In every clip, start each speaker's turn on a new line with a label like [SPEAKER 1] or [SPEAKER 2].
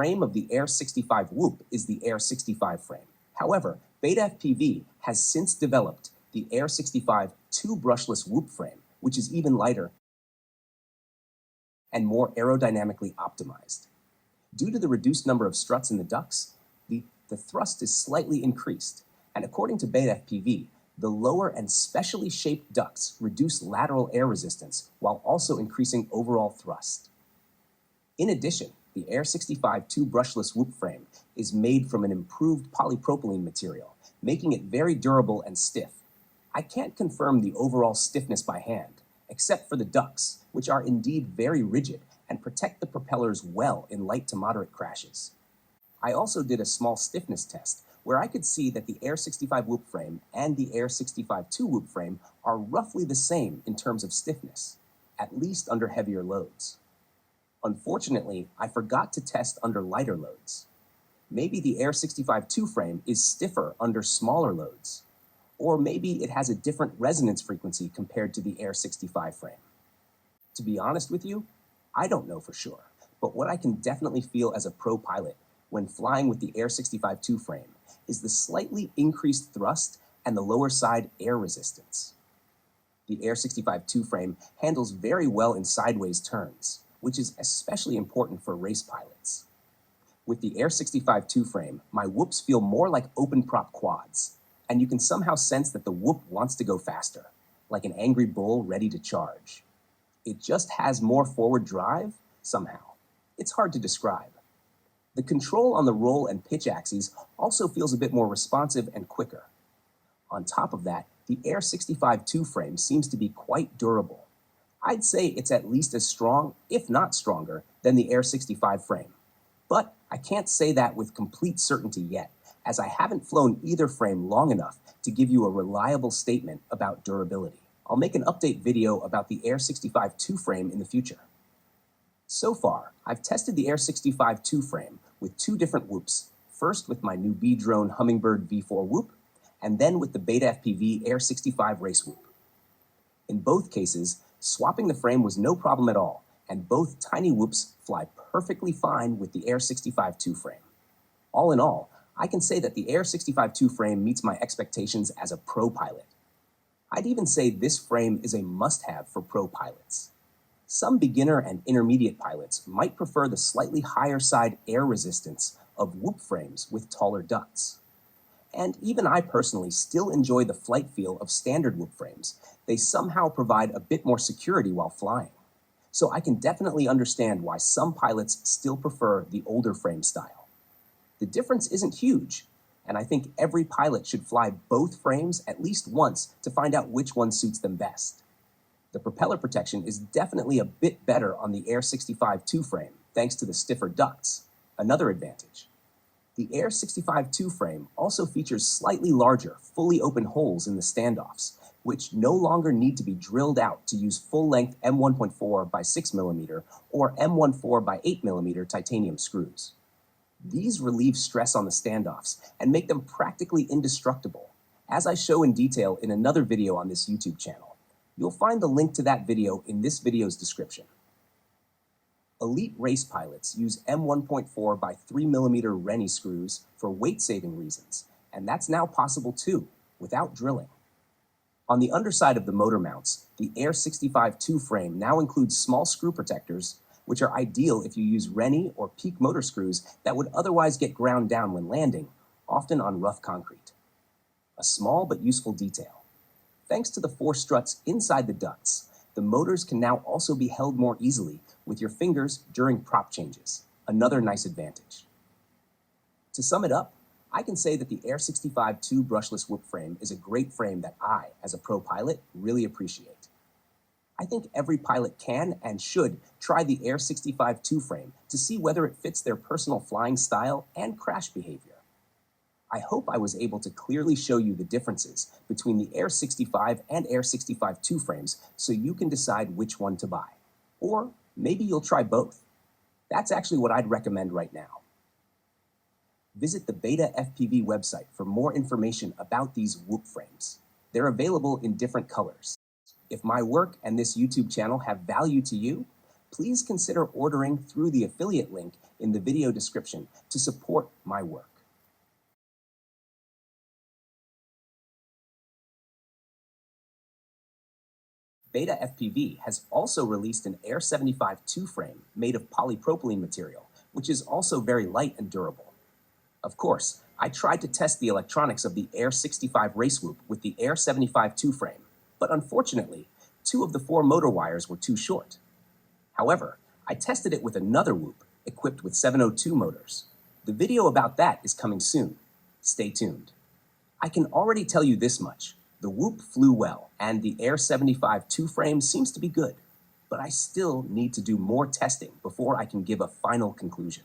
[SPEAKER 1] frame of the Air65 Whoop is the Air65 frame. However, Betafpv has since developed the Air65 II Brushless Whoop Frame, which is even lighter and more aerodynamically optimized. Due to the reduced number of struts in the ducts, the thrust is slightly increased, and according to Betafpv, the lower and specially shaped ducts reduce lateral air resistance while also increasing overall thrust. In addition, the Air65 II Brushless Whoop Frame is made from an improved polypropylene material, making it very durable and stiff. I can't confirm the overall stiffness by hand, except for the ducts, which are indeed very rigid and protect the propellers well in light to moderate crashes. I also did a small stiffness test where I could see that the Air65 Whoop Frame and the Air65 II Whoop Frame are roughly the same in terms of stiffness, at least under heavier loads. Unfortunately, I forgot to test under lighter loads. Maybe the Air65 II frame is stiffer under smaller loads, or maybe it has a different resonance frequency compared to the Air65 frame. To be honest with you, I don't know for sure, but what I can definitely feel as a pro pilot when flying with the Air65 II frame is the slightly increased thrust and the lower side air resistance. The Air65 II frame handles very well in sideways turns, which is especially important for race pilots. With the Air65 II frame, my whoops feel more like open prop quads, and you can somehow sense that the whoop wants to go faster, like an angry bull ready to charge. It just has more forward drive, somehow. It's hard to describe. The control on the roll and pitch axes also feels a bit more responsive and quicker. On top of that, the Air65 II frame seems to be quite durable. I'd say it's at least as strong, if not stronger, than the Air65 frame. But I can't say that with complete certainty yet, as I haven't flown either frame long enough to give you a reliable statement about durability. I'll make an update video about the Air65 II frame in the future. So far, I've tested the Air65 II frame with two different whoops, first with my new B-drone Hummingbird V4 whoop, and then with the Betafpv Air65 race whoop. In both cases, swapping the frame was no problem at all, and both tiny whoops fly perfectly fine with the Air65 II frame. All in all, I can say that the Air65 II frame meets my expectations as a pro pilot. I'd even say this frame is a must-have for pro pilots. Some beginner and intermediate pilots might prefer the slightly higher side air resistance of whoop frames with taller ducts. And even I personally still enjoy the flight feel of standard whoop frames. They somehow provide a bit more security while flying. So I can definitely understand why some pilots still prefer the older frame style. The difference isn't huge, and I think every pilot should fly both frames at least once to find out which one suits them best. The propeller protection is definitely a bit better on the Air65 II frame, thanks to the stiffer ducts, another advantage. The Air65 II frame also features slightly larger, fully open holes in the standoffs, which no longer need to be drilled out to use full-length M1.4 by 6mm or M14 by 8mm titanium screws. These relieve stress on the standoffs and make them practically indestructible, as I show in detail in another video on this YouTube channel. You'll find the link to that video in this video's description. Elite race pilots use M1.4 by 3mm Rennie screws for weight-saving reasons, and that's now possible too, without drilling. On the underside of the motor mounts, the Air65 II frame now includes small screw protectors, which are ideal if you use Rennie or Peak motor screws that would otherwise get ground down when landing, often on rough concrete. A small but useful detail. Thanks to the 4 struts inside the ducts, the motors can now also be held more easily with your fingers during prop changes, another nice advantage. To sum it up, I can say that the Air65 II Brushless Whoop Frame is a great frame that I, as a pro pilot, really appreciate. I think every pilot can and should try the Air65 II frame to see whether it fits their personal flying style and crash behavior. I hope I was able to clearly show you the differences between the Air65 and Air65 II frames so you can decide which one to buy. Or maybe you'll try both. That's actually what I'd recommend right now. Visit the Betafpv website for more information about these whoop frames. They're available in different colors. If my work and this YouTube channel have value to you, please consider ordering through the affiliate link in the video description to support my work. Betafpv has also released an Air65 II frame made of polypropylene material, which is also very light and durable. Of course, I tried to test the electronics of the Air65 Race Whoop with the Air75 II frame, but unfortunately, 2 of the 4 motor wires were too short. However, I tested it with another Whoop equipped with 702 motors. The video about that is coming soon. Stay tuned. I can already tell you this much. The Whoop flew well, and the Air75 II frame seems to be good, but I still need to do more testing before I can give a final conclusion.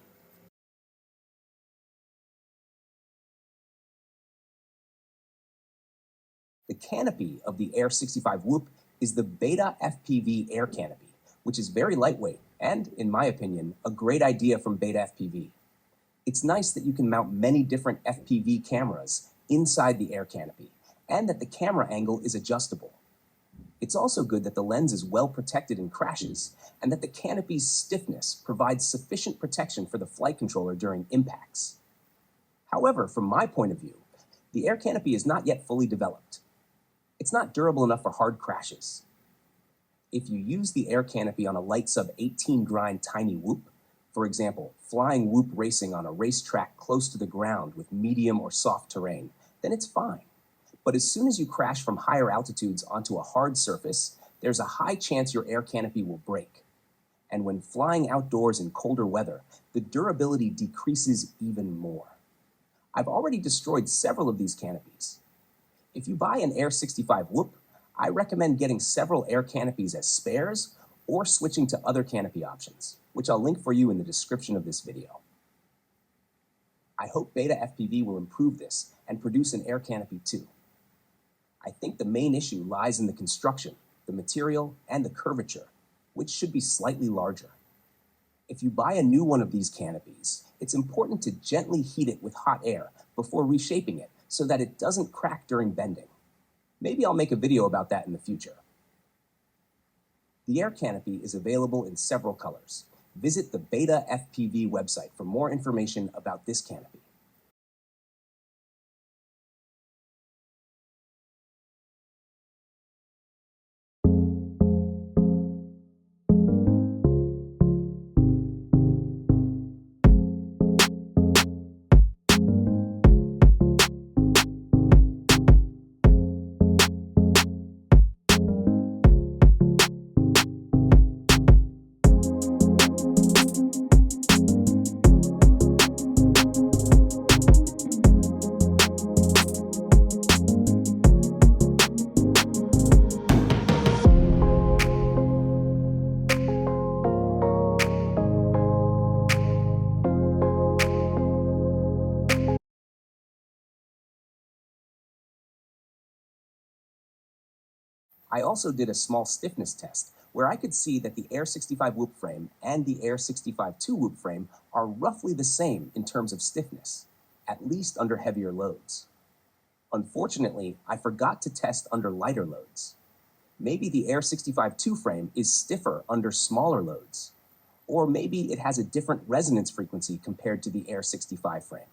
[SPEAKER 1] The canopy of the Air65 Whoop is the Betafpv Air Canopy, which is very lightweight and, in my opinion, a great idea from Betafpv. It's nice that you can mount many different FPV cameras inside the air canopy, and that the camera angle is adjustable. It's also good that the lens is well protected in crashes, and that the canopy's stiffness provides sufficient protection for the flight controller during impacts. However, from my point of view, the air canopy is not yet fully developed. It's not durable enough for hard crashes. If you use the air canopy on a light sub-18 grind Tiny Whoop, for example, flying whoop racing on a racetrack close to the ground with medium or soft terrain, then it's fine. But as soon as you crash from higher altitudes onto a hard surface, there's a high chance your air canopy will break. And when flying outdoors in colder weather, the durability decreases even more. I've already destroyed several of these canopies. If you buy an Air65 Whoop, I recommend getting several air canopies as spares or switching to other canopy options, which I'll link for you in the description of this video. I hope Betafpv will improve this and produce an air canopy too. I think the main issue lies in the construction, the material, and the curvature, which should be slightly larger. If you buy a new one of these canopies, it's important to gently heat it with hot air before reshaping it so that it doesn't crack during bending. Maybe I'll make a video about that in the future. The air canopy is available in several colors. Visit the Betafpv website for more information about this canopy. I also did a small stiffness test where I could see that the Air65 Whoop Frame and the Air65 II Whoop Frame are roughly the same in terms of stiffness, at least under heavier loads. Unfortunately, I forgot to test under lighter loads. Maybe the Air65 II frame is stiffer under smaller loads, or maybe it has a different resonance frequency compared to the Air65 frame.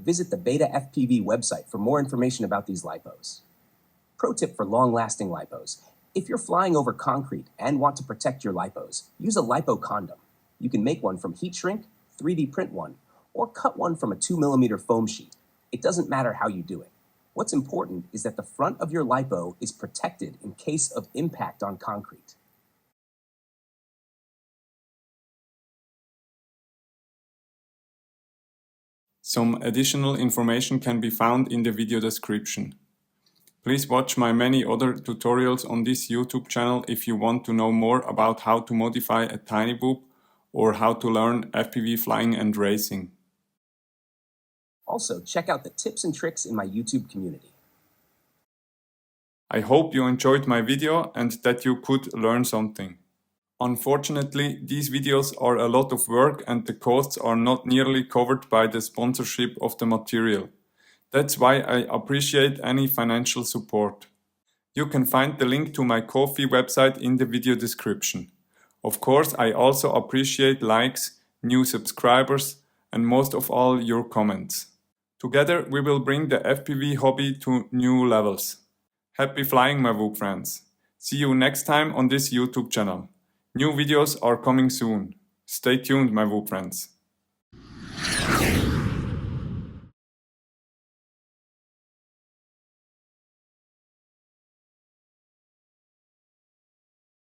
[SPEAKER 1] Visit the Betafpv website for more information about these lipos. Pro tip for long-lasting lipos. If you're flying over concrete and want to protect your lipos, use a lipo condom. You can make one from heat shrink, 3D print one, or cut one from a 2mm foam sheet. It doesn't matter how you do it. What's important is that the front of your lipo is protected in case of impact on concrete.
[SPEAKER 2] Some additional information can be found in the video description. Please watch my many other tutorials on this YouTube channel if you want to know more about how to modify a tiny whoop or how to learn FPV flying and racing.
[SPEAKER 1] Also, check out the tips and tricks in my YouTube community.
[SPEAKER 2] I hope you enjoyed my video and that you could learn something. Unfortunately, these videos are a lot of work and the costs are not nearly covered by the sponsorship of the material. That's why I appreciate any financial support. You can find the link to my Ko-fi website in the video description. Of course, I also appreciate likes, new subscribers, and most of all your comments. Together we will bring the FPV hobby to new levels. Happy flying, my Whoop friends! See you next time on this YouTube channel. New videos are coming soon. Stay tuned, my Whoop friends.